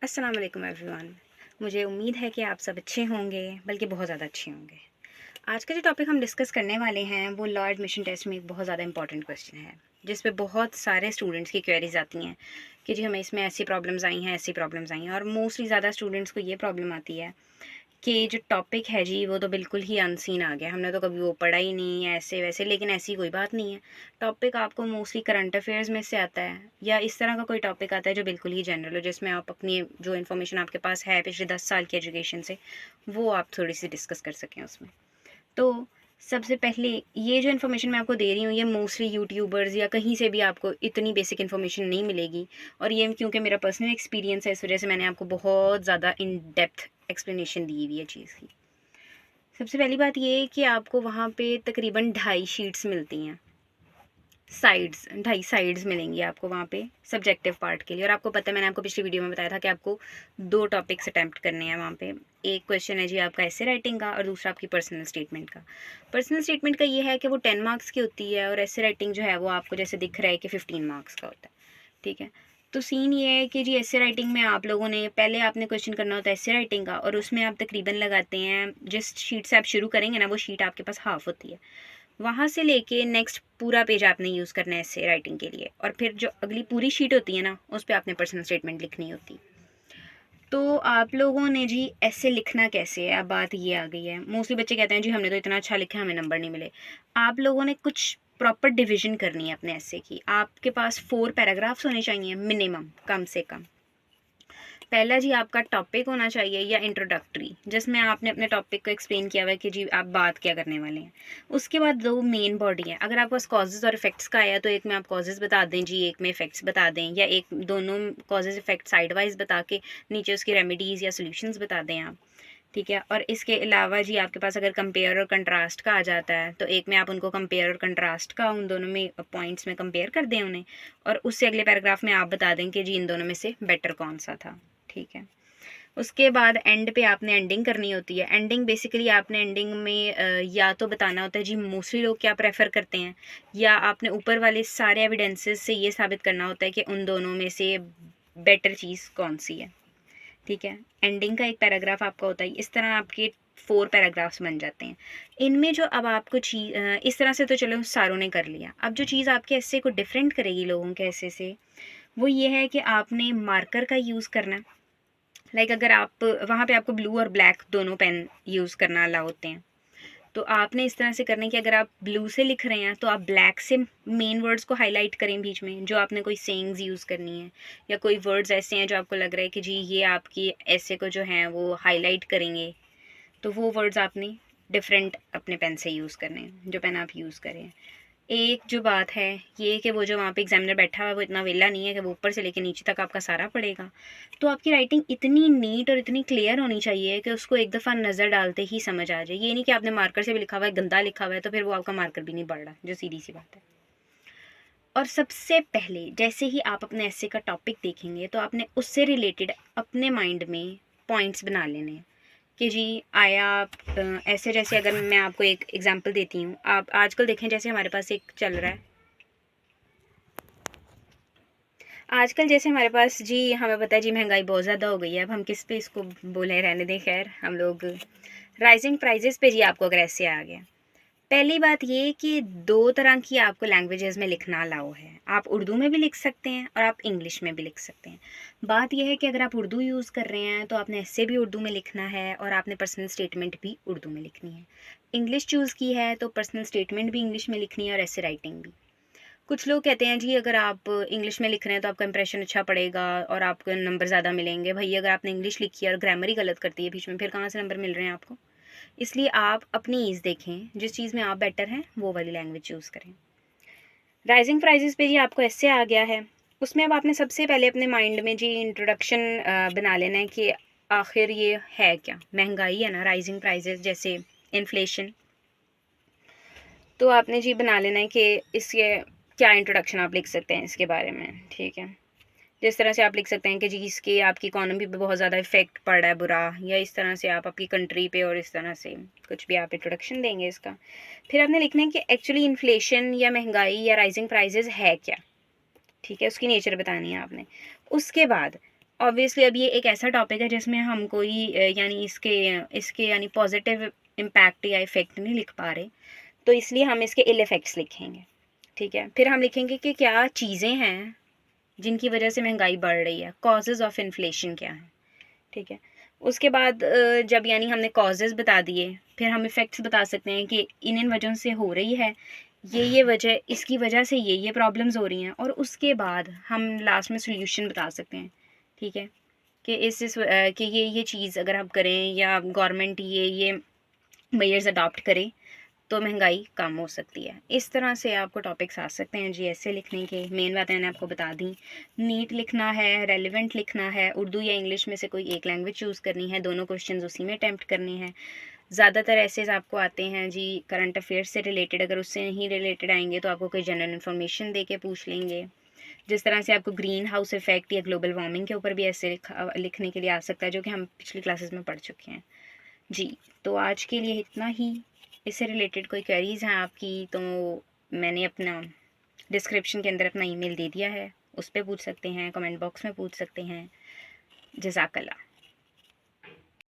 अस्सलाम वालेकुम एवरीवन। मुझे उम्मीद है कि आप सब अच्छे होंगे, बल्कि बहुत ज़्यादा अच्छे होंगे। आज का जो टॉपिक हम डिस्कस करने वाले हैं वो लॉ एडमिशन टेस्ट में एक बहुत ज़्यादा इंपॉर्टेंट क्वेश्चन है, जिस पे बहुत सारे स्टूडेंट्स की क्वेरीज आती हैं कि जी हमें इसमें ऐसी प्रॉब्लम्स आई हैं, ऐसी प्रॉब्लम्स आई हैं, और मोस्टली ज़्यादा स्टूडेंट्स को ये प्रॉब्लम आती है कि जो टॉपिक है जी वो तो बिल्कुल ही अनसीन आ गया, हमने तो कभी वो पढ़ा ही नहीं है ऐसे वैसे। लेकिन ऐसी कोई बात नहीं है, टॉपिक आपको मोस्टली करंट अफेयर्स में से आता है या इस तरह का कोई टॉपिक आता है जो बिल्कुल ही जनरल हो, जिसमें आप अपनी जो इन्फॉर्मेशन आपके पास है पिछले 10 साल की एजुकेशन से वो आप थोड़ी सी डिस्कस कर सकें उसमें। तो सबसे पहले ये जो इन्फॉर्मेशन मैं आपको दे रही हूँ ये मोस्टली यूट्यूबर्स या कहीं से भी आपको इतनी बेसिक इन्फॉर्मेशन नहीं मिलेगी, और ये क्योंकि मेरा पर्सनल एक्सपीरियंस है इस वजह से मैंने आपको बहुत ज़्यादा इन डेप्थ एक्सप्लेनेशन दी हुई है चीज़ की। सबसे पहली बात ये है कि आपको वहाँ पे तकरीबन 2.5 शीट्स मिलती हैं, साइड्स 2.5 साइड्स मिलेंगी आपको वहाँ पे सब्जेक्टिव पार्ट के लिए। और आपको पता है मैंने आपको पिछली वीडियो में बताया था कि आपको 2 टॉपिक्स अटैम्प्ट करने हैं वहाँ पे। एक क्वेश्चन है जी आपका ऐसे राइटिंग का, और दूसरा आपकी पर्सनल स्टेटमेंट का। पर्सनल स्टेटमेंट का ये है कि वो 10 मार्क्स की होती है, और ऐसे राइटिंग जो है वो आपको जैसे दिख रहा है कि 15 मार्क्स का होता है। ठीक है, तो सीन ये है कि जी ऐसे राइटिंग में आप लोगों ने पहले आपने क्वेश्चन करना होता है ऐसे राइटिंग का, और उसमें आप तकरीबन लगाते हैं जिस शीट से आप शुरू करेंगे ना वो शीट आपके पास हाफ होती है, वहाँ से लेके नेक्स्ट पूरा पेज आपने यूज़ करना है ऐसे राइटिंग के लिए, और फिर जो अगली पूरी शीट होती है ना उस पर आपने पर्सनल स्टेटमेंट लिखनी होती। तो आप लोगों ने जी ऐसे लिखना कैसे है, अब बात ये आ गई है। मोस्टली बच्चे कहते हैं जी हमने तो इतना अच्छा लिखा है हमें नंबर नहीं मिले। आप लोगों ने कुछ प्रॉपर डिवीजन करनी है अपने ऐसे की। आपके पास 4 पैराग्राफ्स होने चाहिए मिनिमम, कम से कम। पहला जी आपका टॉपिक होना चाहिए या इंट्रोडक्टरी, जिसमें आपने अपने टॉपिक को एक्सप्लेन किया हुआ है कि जी आप बात क्या करने वाले हैं। उसके बाद 2 मेन बॉडी हैं। अगर आपके पास कॉजेज़ और इफेक्ट्स का आया तो एक में आप कॉजेज़ बता दें जी, एक में इफेक्ट्स बता दें, या एक दोनों कॉजेज़ इफेक्ट साइड वाइज बता के नीचे उसकी रेमेडीज़ या सोल्यूशंस बता दें आप। ठीक है, और इसके अलावा जी आपके पास अगर कंपेयर और कंट्रास्ट का आ जाता है तो एक में आप उनको कंपेयर और कंट्रास्ट का उन दोनों में पॉइंट्स में कंपेयर कर दें उन्हें, और उससे अगले पैराग्राफ में आप बता दें कि जी इन दोनों में से बेटर कौन सा था। ठीक है, उसके बाद एंड पे आपने एंडिंग करनी होती है। एंडिंग बेसिकली आपने एंडिंग में या तो बताना होता है जी मोस्टली लोग क्या प्रेफर करते हैं, या आपने ऊपर वाले सारे एविडेंसेस से ये साबित करना होता है कि उन दोनों में से बेटर चीज़ कौन सी है। ठीक है, एंडिंग का एक पैराग्राफ आपका होता है। इस तरह आपके 4 पैराग्राफ्स बन जाते हैं। इनमें जो अब आपको चीज़ इस तरह से तो चलो सारों ने कर लिया। अब जो चीज़ आपके ऐसे को डिफरेंट करेगी लोगों के ऐसे से, वो ये है कि आपने मार्कर का यूज़ करना है। अगर आप वहाँ पे आपको ब्लू और ब्लैक दोनों पेन यूज़ करना अलाउ होते हैं, तो आपने इस तरह से करना है कि अगर आप ब्लू से लिख रहे हैं तो आप ब्लैक से मेन वर्ड्स को हाईलाइट करें बीच में, जो आपने कोई सेइंग्स यूज़ करनी है, या कोई वर्ड्स ऐसे हैं जो आपको लग रहा है कि जी ये आपकी ऐसे को जो हैं वो हाईलाइट करेंगे, तो वो वर्ड्स आपने डिफरेंट अपने पेन से यूज़ करने हैं, जो पेन आप यूज़ करें। एक जो बात है ये कि वो जो वहाँ पे एग्जामिनर बैठा हुआ है वो इतना वेला नहीं है कि वो ऊपर से लेके नीचे तक आपका सारा पढ़ेगा। तो आपकी राइटिंग इतनी नीट और इतनी क्लियर होनी चाहिए कि उसको एक दफ़ा नज़र डालते ही समझ आ जाए। ये नहीं कि आपने मार्कर से भी लिखा हुआ है, गंदा लिखा हुआ है, तो फिर वो आपका मार्कर भी नहीं बढ़ रहा, जो सीधी सी बात है। और सबसे पहले जैसे ही आप अपने ऐसे का टॉपिक देखेंगे तो आपने उससे रिलेटेड अपने माइंड में पॉइंट्स बना लेने हैं कि जी आया ऐसे। जैसे अगर मैं आपको एक एग्जांपल देती हूँ, आप आजकल देखें जैसे हमारे पास एक चल रहा है आजकल, जैसे हमारे पास जी हमें पता है जी महंगाई बहुत ज़्यादा हो गई है। अब हम किस पे इसको बोले, रहने दें, खैर हम लोग राइजिंग प्राइजेस पे जी आपको अगर ऐसे आ गया। पहली बात ये कि 2 तरह की आपको लैंग्वेजेस में लिखना अलाउ है। आप उर्दू में भी लिख सकते हैं और आप इंग्लिश में भी लिख सकते हैं। बात यह है कि अगर आप उर्दू यूज़ कर रहे हैं तो आपने ऐसे भी उर्दू में लिखना है, और आपने पर्सनल स्टेटमेंट भी उर्दू में लिखनी है। इंग्लिश चूज़ की है तो पर्सनल स्टेटमेंट भी इंग्लिश में लिखनी है और ऐसे राइटिंग भी। कुछ लोग कहते हैं जी अगर आप इंग्लिश में लिख रहे हैं तो आपका इंप्रेशन अच्छा पड़ेगा और आपको नंबर ज़्यादा मिलेंगे। भई अगर आपने इंग्लिश लिखी है और ग्रामर ही गलत करती है बीच में, फिर कहाँ से नंबर मिल रहे हैं आपको? इसलिए आप अपनी ईज़ देखें, जिस चीज़ में आप बेटर हैं वो वाली लैंग्वेज चूज़ करें। राइजिंग प्राइजेस पे जी आपको ऐसे आ गया है। उसमें अब आपने सबसे पहले अपने माइंड में जी इंट्रोडक्शन बना लेना है कि आखिर ये है क्या? महंगाई है ना, राइजिंग प्राइजेस जैसे इन्फ्लेशन। तो आपने जी बना लेना है कि इसके क्या इंट्रोडक्शन आप लिख सकते हैं इसके बारे में। ठीक है, जिस तरह से आप लिख सकते हैं कि जी इसके आपकी इकोनॉमी पे बहुत ज़्यादा इफेक्ट पड़ रहा है बुरा, या इस तरह से आप आपकी कंट्री पे, और इस तरह से कुछ भी आप इंट्रोडक्शन देंगे इसका। फिर आपने लिखना है कि एक्चुअली इन्फ्लेशन या महंगाई या राइजिंग प्राइजेस है क्या। ठीक है, उसकी नेचर बतानी है आपने। उसके बाद ऑब्वियसली अब ये एक ऐसा टॉपिक है जिसमें हम कोई यानी इसके इसके यानी पॉजिटिव इम्पैक्ट या इफ़ेक्ट नहीं लिख पा रहे, तो इसलिए हम इसके इल इफ़ेक्ट्स लिखेंगे, ठीक है। फिर हम लिखेंगे कि क्या चीज़ें हैं जिनकी वजह से महंगाई बढ़ रही है, कॉजेज़ ऑफ इन्फ्लेशन क्या है, ठीक है। उसके बाद जब यानी हमने कॉजेज़ बता दिए, फिर हम इफ़ेक्ट्स बता सकते हैं कि इन वजहों से हो रही है, ये वजह, इसकी वजह से ये प्रॉब्लम्स हो रही हैं, और उसके बाद हम लास्ट में सोल्यूशन बता सकते हैं, ठीक है, कि कि ये चीज़ अगर हम करें या गवर्नमेंट ये मेजर्स अडॉप्ट करे तो महंगाई कम हो सकती है। इस तरह से आपको टॉपिक्स आ सकते हैं जी ऐसे लिखने के। मेन बातें मैंने आपको बता दी। नीट लिखना है, रेलिवेंट लिखना है, उर्दू या इंग्लिश में से कोई एक लैंग्वेज चूज़ करनी है, दोनों क्वेश्चन उसी में अटैम्प्ट करने हैं। ज़्यादातर ऐसे आपको आते हैं जी करंट अफेयर्स से रिलेटेड, अगर उससे नहीं रिलेटेड आएंगे तो आपको कोई जनरल इन्फॉर्मेशन दे के पूछ लेंगे। जिस तरह से आपको ग्रीन हाउस इफेक्ट या ग्लोबल वार्मिंग के ऊपर भी ऐसे लिखने के लिए आ सकता है, जो कि हम पिछली क्लासेस में पढ़ चुके हैं जी। तो आज के लिए इतना ही। इससे रिलेटेड कोई क्वेरीज़ हैं आपकी तो मैंने अपना डिस्क्रिप्शन के अंदर अपना ईमेल दे दिया है, उस पर पूछ सकते हैं, कमेंट बॉक्स में पूछ सकते हैं। जज़ाकल्लाह।